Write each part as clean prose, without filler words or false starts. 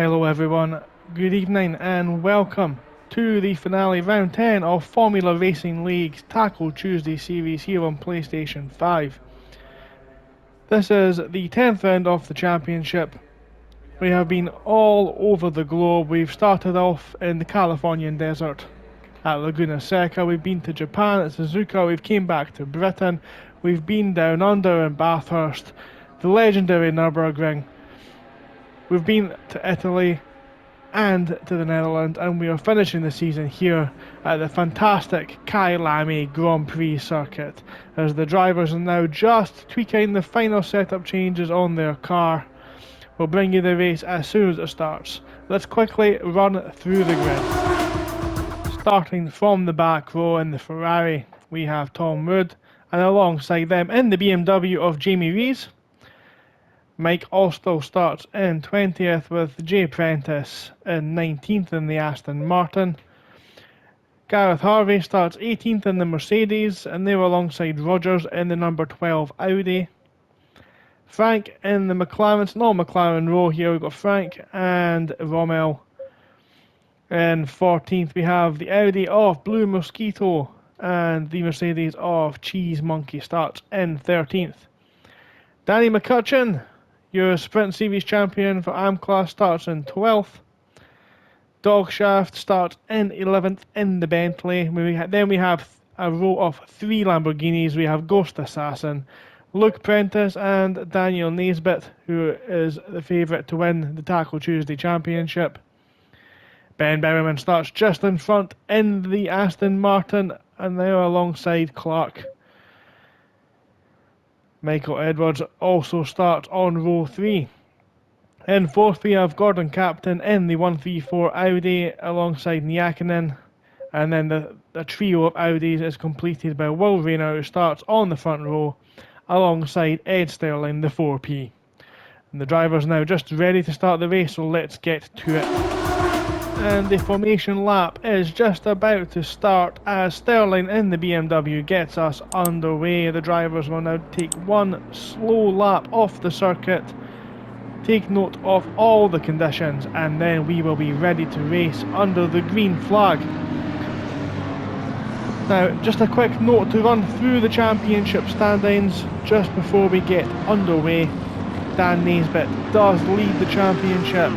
Hello everyone, good evening and welcome to the finale round 10 of Formula Racing League's Tackle Tuesday series here on PlayStation 5. This is the 10th round of the championship. We have been all over the globe. We've started off in the Californian desert at Laguna Seca, we've been to Japan at Suzuka, we've came back to Britain, we've been down under in Bathurst, the legendary Nürburgring, we've been to Italy and to the Netherlands, and we are finishing the season here at the fantastic Kyalami Grand Prix Circuit, as the drivers are now just tweaking the final setup changes on their car. We'll bring you the race as soon as it starts. Let's quickly run through the grid. Starting from the back row in the Ferrari, we have Tom Wood, and alongside them in the BMW of Jamie Rees. Mike also starts in 20th with Jay Prentice in 19th in the Aston Martin. Gareth Harvey starts 18th in the Mercedes, and they were alongside Rogers in the number 12 Audi. Frank in the McLaren, it's not McLaren row here, we've got Frank and Rommel. In 14th we have the Audi of Blue Mosquito, and the Mercedes of Cheese Monkey starts in 13th. Danny McCutcheon, your Sprint Series champion for AM Class, starts in 12th. Dogshaft starts in 11th in the Bentley. Then we have a row of 3 Lamborghinis. We have Ghost Assassin, Luke Prentice and Daniel Naisbitt, who is the favourite to win the Tackle Tuesday Championship. Ben Berryman starts just in front in the Aston Martin, and they are alongside Clark. Michael Edwards also starts on row 3. In 4th we have Gordon Captain in the 134 Audi alongside Niakinen, and then the trio of Audis is completed by Will Rayner, who starts on the front row alongside Ed Sterling, the 4P. And the drivers now just ready to start the race, so let's get to it. And the formation lap is just about to start as Sterling in the BMW gets us underway. The drivers will now take one slow lap off the circuit, take note of all the conditions, and then we will be ready to race under the green flag. Now, just a quick note to run through the championship standings just before we get underway. Dan Naisbitt does lead the championship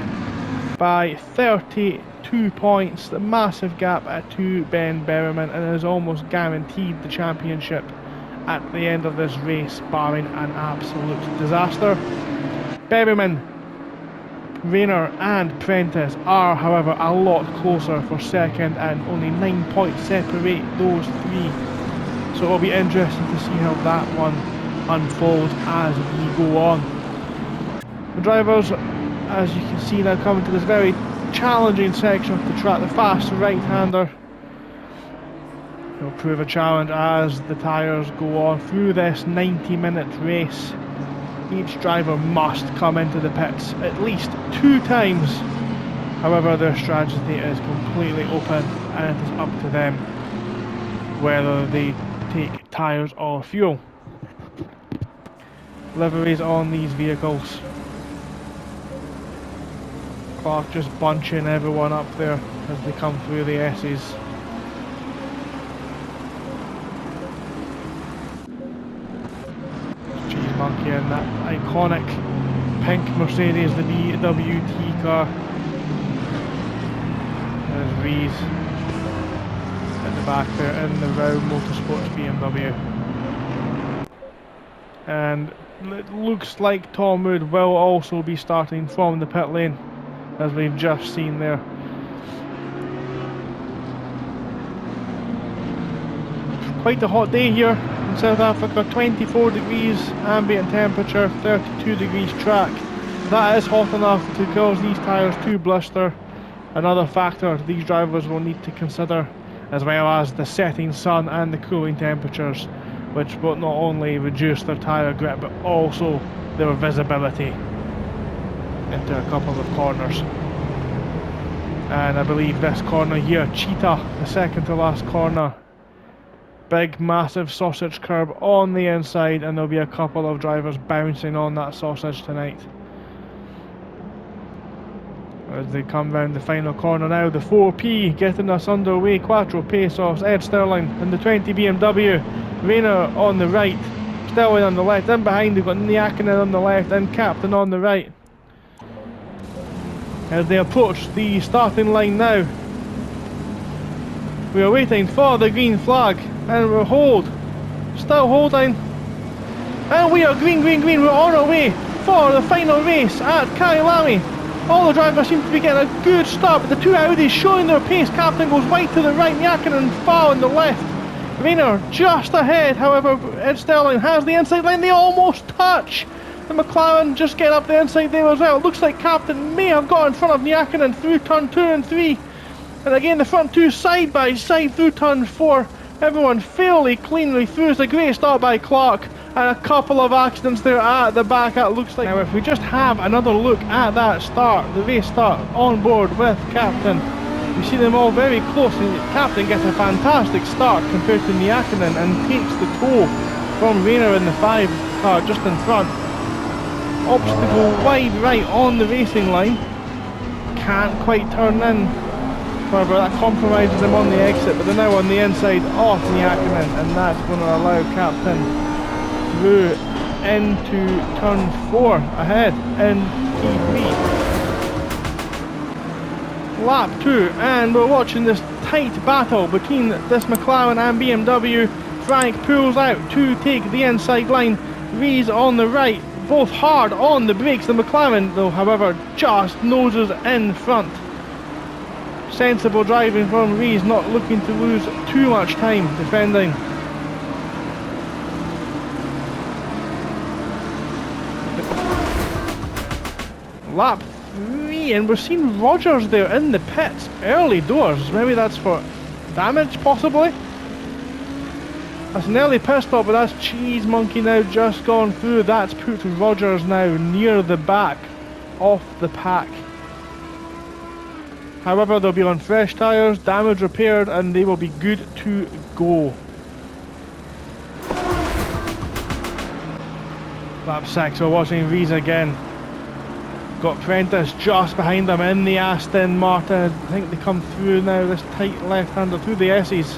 by 32 points, the massive gap to Ben Berryman, and is almost guaranteed the championship at the end of this race, barring an absolute disaster. Berryman, Rayner and Prentice are, however, a lot closer for second, and only 9 points separate those 3. So it'll be interesting to see how that one unfolds as we go on. The drivers, as you can see now, coming to this very challenging section of the track. The fast right-hander will prove a challenge as the tyres go on through this 90-minute race. Each driver must come into the pits at least 2 times. However, their strategy is completely open, and it is up to them whether they take tyres or fuel. Liveries on these vehicles. Clark just bunching everyone up there as they come through the S's. Cheese Monkey in that iconic pink Mercedes, the BWT car. There's Rees in the back there in the Row Motorsports BMW. And it looks like Tom Wood will also be starting from the pit lane, as we've just seen there. Quite a hot day here in South Africa, 24 degrees ambient temperature, 32 degrees track. That is hot enough to cause these tyres to blister. Another factor these drivers will need to consider, as well as the setting sun and the cooling temperatures, which will not only reduce their tyre grip but also their visibility into a couple of corners. And I believe this corner here, Cheetah, the second to last corner, big massive sausage curb on the inside, and there'll be a couple of drivers bouncing on that sausage tonight. As they come round the final corner now, the 4P getting us underway. Quattro pace-offs, Ed Sterling in the 20 BMW, Rayner on the right, Sterling on the left. In behind we've got Niakinen on the left and Captain on the right. As they approach the starting line now, we are waiting for the green flag and we're still holding, and we are green. We're on our way for the final race at Kyalami. All the drivers seem to be getting a good start, but the two Audis showing their pace. Captain goes wide to the right, Niakinen far on the left, Rayner just ahead. However, Ed Sterling has the inside line. They almost touch. The McLaren just getting up the inside there as well. It looks like Captain may have got in front of Niakinen through turn 2 and 3. And again the front two side by side through turn 4. Everyone fairly cleanly through. It's a great start by Clark, and a couple of accidents there at the back, it looks like. Now if we just have another look at that start, the race start on board with Captain, you see them all very close. Captain gets a fantastic start compared to Niakinen and takes the toll from Rayner in the 5 car just in front. Obstacle wide right on the racing line, can't quite turn in. However, that compromises them on the exit, but they're now on the inside of Niakinen, and that's going to allow Captain through into turn 4 ahead in T3. Lap 2, and we're watching this tight battle between this McLaren and BMW. Frank pulls out to take the inside line, Rees on the right, both hard on the brakes. The McLaren though, however, just noses in front. Sensible driving from Rees, not looking to lose too much time defending. Lap 3, and we're seeing Rogers there in the pits early doors. Maybe that's for damage, possibly. That's an early pit stop, but that's Cheese Monkey now just gone through. That's put Rogers now near the back of the pack. However, they'll be on fresh tyres, damage repaired, and they will be good to go. Lap 6, we're watching Rees again. Got Prentice just behind them in the Aston Martin. I think they come through now, this tight left-hander through the S's.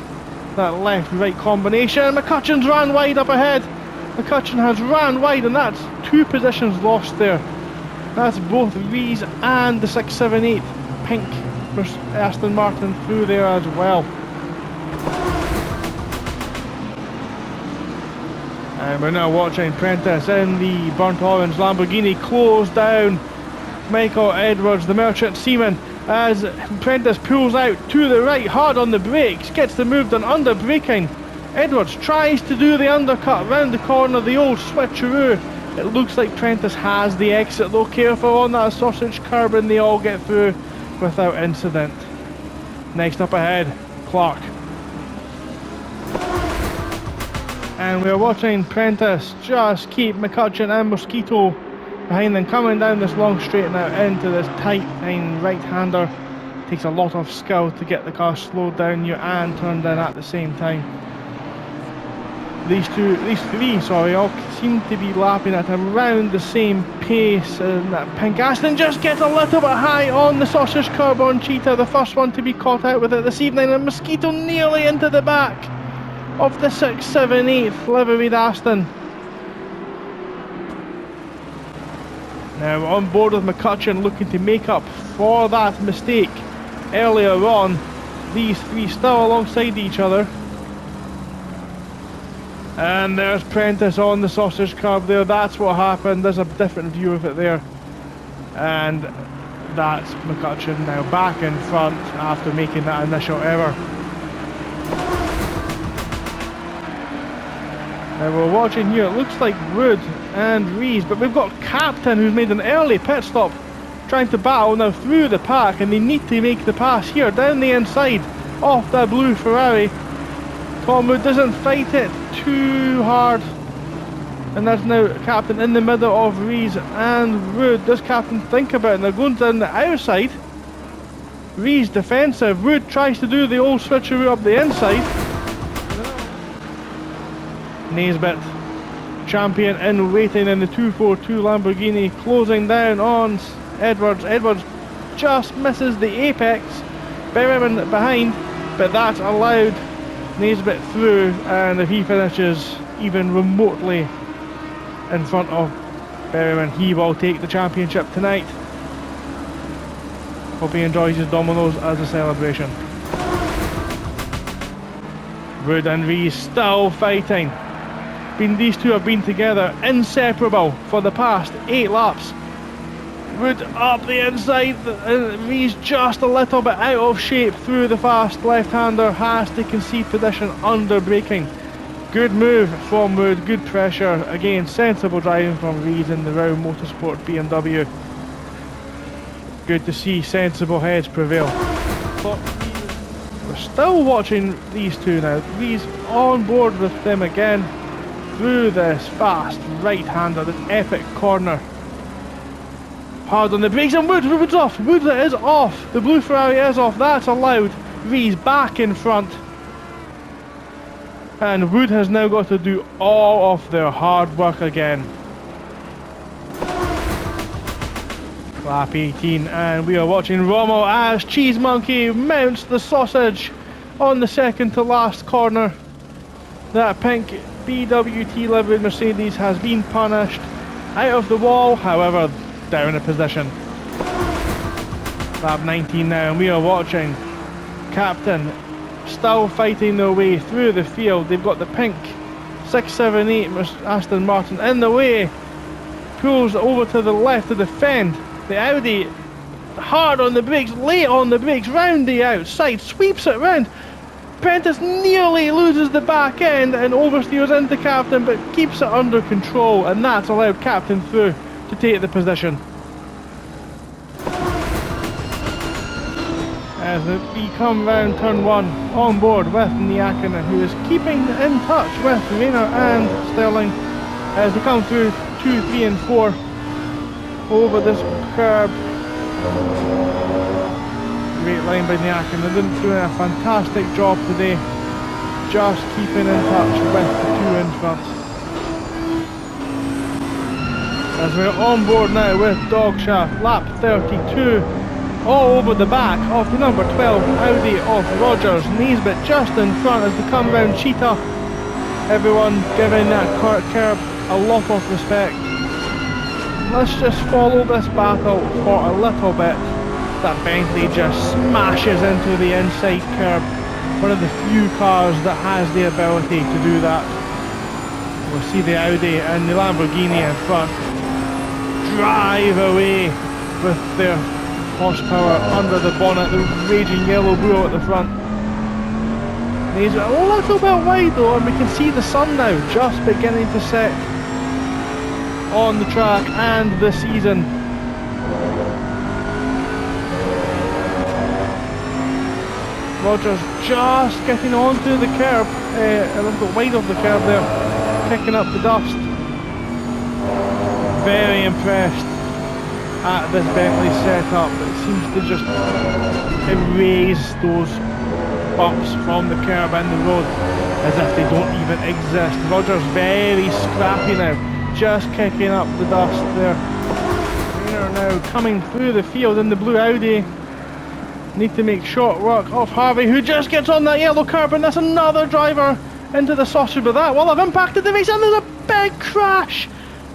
That left-right combination. McCutcheon's ran wide up ahead. McCutcheon has ran wide, and that's 2 positions lost there. That's both Rees and the 678 pink Aston Martin through there as well. And we're now watching Prentice in the burnt orange Lamborghini close down Michael Edwards, the merchant seaman, as Prentice pulls out to the right, hard on the brakes, gets the move done under braking. Edwards tries to do the undercut round the corner, the old switcheroo. It looks like Prentice has the exit though, careful on that sausage curb, and they all get through without incident. Next up ahead, Clark. And we're watching Prentice just keep McCutcheon and Mosquito behind them, coming down this long straight now into this tight fine right-hander. Takes a lot of skill to get the car slowed down and turned in at the same time. These three, all seem to be lapping at around the same pace, and that pink Aston just gets a little bit high on the sausage curb on Cheetah, the first one to be caught out with it this evening, and Mosquito nearly into the back of the 678 liveried Aston. Now we're on board with McCutcheon, looking to make up for that mistake earlier on. These three still alongside each other. And there's Prentice on the sausage curb there. That's what happened. There's a different view of it there. And that's McCutcheon now back in front after making that initial error. Now we're watching here, it looks like Wood and Rees, but we've got Captain who's made an early pit stop, trying to battle now through the pack, and they need to make the pass here down the inside of the blue Ferrari. Tom Wood doesn't fight it too hard, and that's now Captain in the middle of Rees and Wood. Does Captain think about it? And they're going down the outside. Rees defensive, Wood tries to do the old switcheroo up the inside. Naisbitt, champion in waiting in the 242 Lamborghini, closing down on Edwards. Edwards just misses the apex. Berryman behind, but that's allowed Naisbitt through, and if he finishes even remotely in front of Berryman, he will take the championship tonight. Hope he enjoys his dominoes as a celebration. Wood and Rees still fighting. These two have been together, inseparable, for the past 8 laps. Wood up the inside, Rees just a little bit out of shape through the fast left-hander, has to concede position under braking. Good move from Wood, good pressure, again sensible driving from Rees in the Rowe Motorsport BMW. Good to see sensible heads prevail. But we're still watching these two now. Rees on board with them again through this fast right-hander, this epic corner. Hard on the brakes, and Wood's off. Wood is off. The blue Ferrari is off. That's allowed. Rees back in front. And Wood has now got to do all of their hard work again. Lap 18, and we are watching Rommel as Cheese Monkey mounts the sausage on the second to last corner. That pink BWT livery Mercedes has been punished. Out of the wall, however, down a position. Lap 19 now, and we are watching Captain still fighting their way through the field. They've got the pink 678 Aston Martin in the way. Pulls over to the left to defend. The Audi hard on the brakes, late on the brakes, round the outside, sweeps it round. Prentice nearly loses the back end and oversteers into Captain, but keeps it under control, and that's allowed Captain through to take the position. As we come round turn 1, on board with Niakinen, who is keeping in touch with Rayner and Sterling as they come through 2, 3 and 4 over this curb. Great line by Niakinen, they're doing a fantastic job today, just keeping in touch with the two in front. As we're on board now with Dogshaft, lap 32, all over the back of the number 12 Audi of Rogers. Naisbitt just in front as they come round Cheetah. Everyone giving that curb a lot of respect. Let's just follow this battle for a little bit. That Bentley just smashes into the inside curb. One of the few cars that has the ability to do that. We'll see the Audi and the Lamborghini in front drive away with their horsepower under the bonnet, the raging yellow bull at the front. He's a little bit wide though, and we can see the sun now just beginning to set on the track and the season. Rogers just getting onto the curb, a little bit wide of the curb there, picking up the dust. Very impressed at this Bentley setup. It seems to just erase those bumps from the curb and the road as if they don't even exist. Rogers very scrappy now, just kicking up the dust there. Rayner now coming through the field in the blue Audi. Need to make short work of Harvey, who just gets on that yellow curb, and that's another driver into the sausage, but that will have impacted the race, and there's a big crash.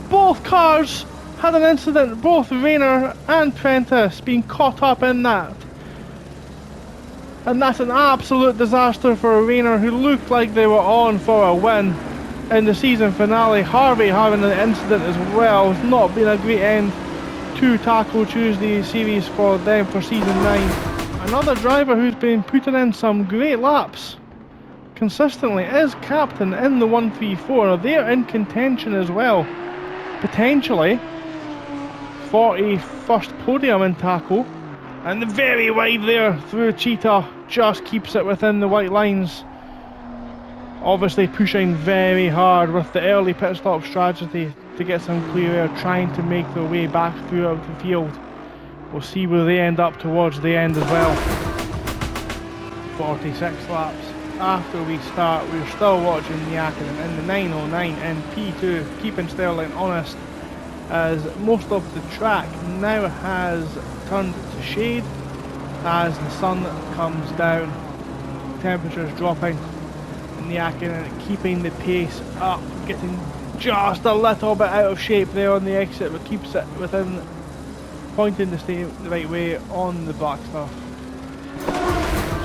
Both cars had an incident, both Rayner and Prentice being caught up in that. And that's an absolute disaster for Rayner, who looked like they were on for a win in the season finale. Harvey having an incident as well. It's not been a great end to Taco Tuesday series for them for season 9. Another driver who's been putting in some great laps consistently is Captain in the 134. They're in contention as well, potentially for a first podium in Taco. And the very wide there through Cheetah just keeps it within the white lines. Obviously pushing very hard with the early pit stop strategy to get some clear air, trying to make their way back throughout the field. We'll see where they end up towards the end as well. 46 laps after we start, we're still watching Niakinen in the 909 in P2, keeping Sterling honest as most of the track now has turned to shade as the sun comes down, temperatures dropping, and Yakinen keeping the pace up, getting just a little bit out of shape there on the exit, but keeps it within, pointing to stay the right way on the black stuff.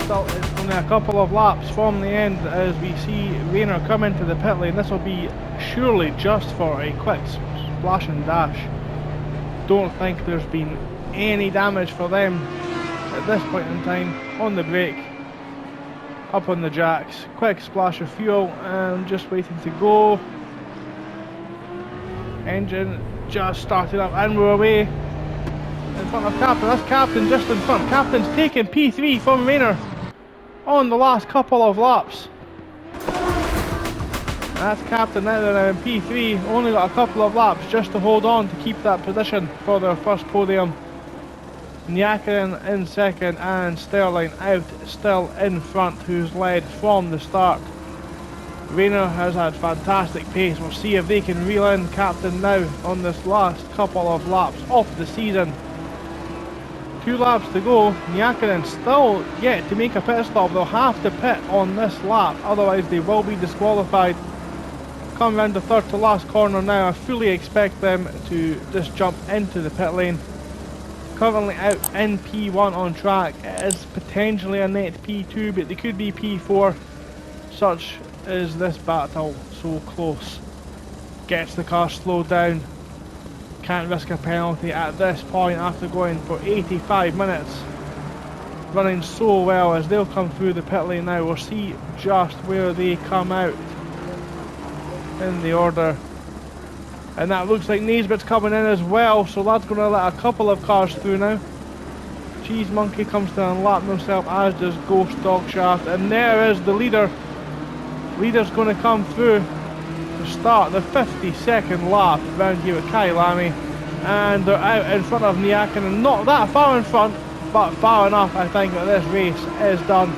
Still, it's only a couple of laps from the end as we see Rayner come into the pit lane. This will be surely just for a quick splash and dash. Don't think there's been any damage for them at this point in time. On the brake, up on the jacks, quick splash of fuel and just waiting to go. Engine just started up and we're away in front of Captain. That's Captain just in front. Captain's taking P3 from Rayner on the last couple of laps. That's Captain now in P3, only got a couple of laps just to hold on to keep that position for their first podium. Yakinen in second and Sterling out still in front, who's led from the start. Rayner has had fantastic pace. We'll see if they can reel in Captain now on this last couple of laps of the season. 2 laps to go. Yakinen still yet to make a pit stop. They'll have to pit on this lap, otherwise they will be disqualified. Come round the third to last corner now. I fully expect them to just jump into the pit lane. Currently out in P1 on track. It is potentially a net P2, but they could be P4. Such is this battle, so close. Gets the car slowed down. Can't risk a penalty at this point after going for 85 minutes. Running so well as they'll come through the pit lane now. We'll see just where they come out in the order. And that looks like Naisbitt's coming in as well, so that's going to let a couple of cars through now. Cheese Monkey comes to unlap himself, as does Ghost Dog Shaft, and there is the leader. Leader's going to come through to start the 52nd lap round here at Kyalami, and they're out in front of Yakinen. Not that far in front, but far enough I think that this race is done.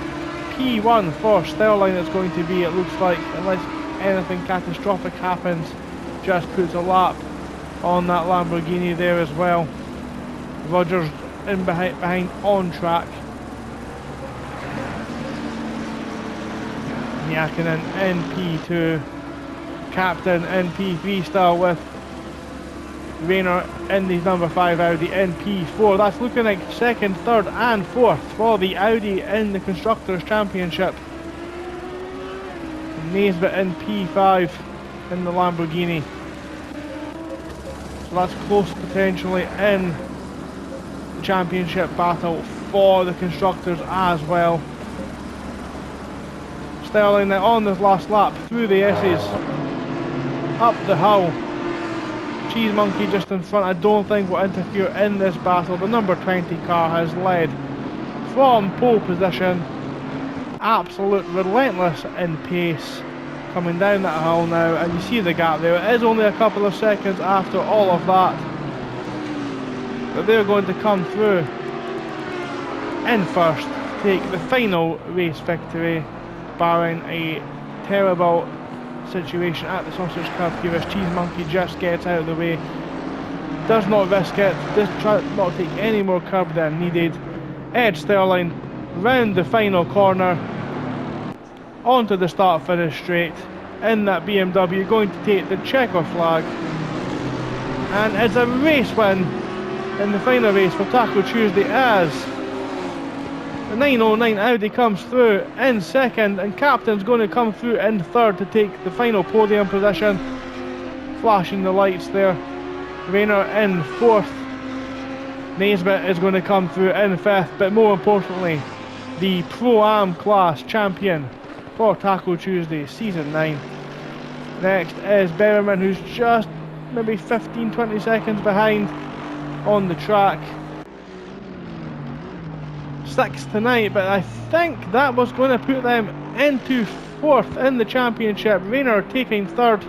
P1 for Sterling it's going to be, it looks like, unless anything catastrophic happens. Just puts a lap on that Lamborghini there as well. Rogers in behind on track. Yakinen in P2. Captain in P3 still with Rayner in the number 5 Audi in P4. That's looking like second, third and fourth for the Audi in the Constructors' Championship. Naisbitt in P5 in the Lamborghini. So that's close potentially in the championship battle for the Constructors as well. Sterling now on this last lap through the S's, up the hill. Cheese Monkey just in front, I don't think will interfere in this battle. The number 20 car has led from pole position. Absolute relentless in pace. Coming down that hill now, and you see the gap there. It is only a couple of seconds after all of that, but they're going to come through in first to take the final race victory, barring a terrible situation at the sausage curb here as Cheese Monkey just gets out of the way, does not risk it, does try not take any more curb than needed. Ed Sterling round the final corner onto the start finish straight in that BMW, going to take the checker flag, and it's a race win in the final race for Taco Tuesday as the 909 Audi comes through in second, and Captain's going to come through in third to take the final podium position. Flashing the lights there. Rayner in fourth. Naisbitt is going to come through in fifth, but more importantly, the Pro-Am class champion for Taco Tuesday Season 9. Next is Berriman, who's just maybe 15-20 seconds behind on the track. 6th tonight, but I think that was going to put them into fourth in the championship. Rayner taking third.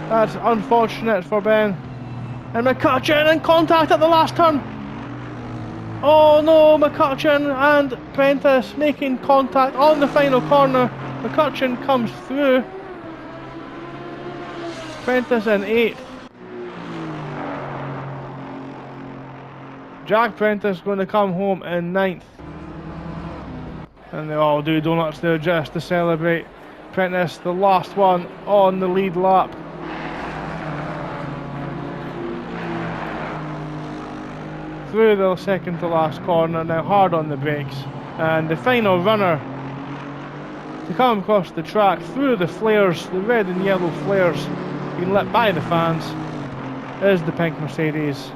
That's unfortunate for Ben. And McCutcheon in contact at the last turn. Oh no, McCutcheon and Prentice making contact on the final corner. McCutcheon comes through. Prentice in 8th. Jack Prentice going to come home in 9th. And they all do donuts there just to celebrate. Prentice, the last one on the lead lap. Through the second to last corner, now hard on the brakes. And the final runner to come across the track through the flares, the red and yellow flares being lit by the fans, is the pink Mercedes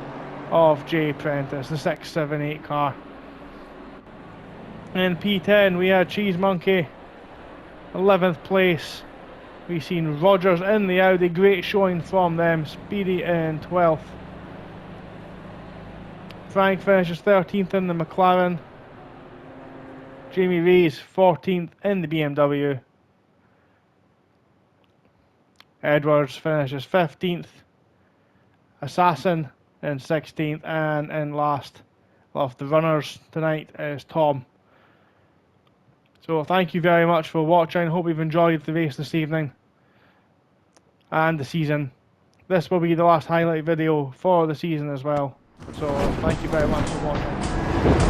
of Jay Prentice, the 678 car. In P10 we had Cheese Monkey, 11th place. We've seen Rogers in the Audi, great showing from them. Speedy in 12th. Frank finishes 13th in the McLaren. Jamie Rees 14th in the BMW. Edwards finishes 15th. Assassin in 16th, and in last of the runners tonight is Tom. So thank you very much for watching. Hope you've enjoyed the race this evening and the season. This will be the last highlight video for the season as well. So thank you very much for watching.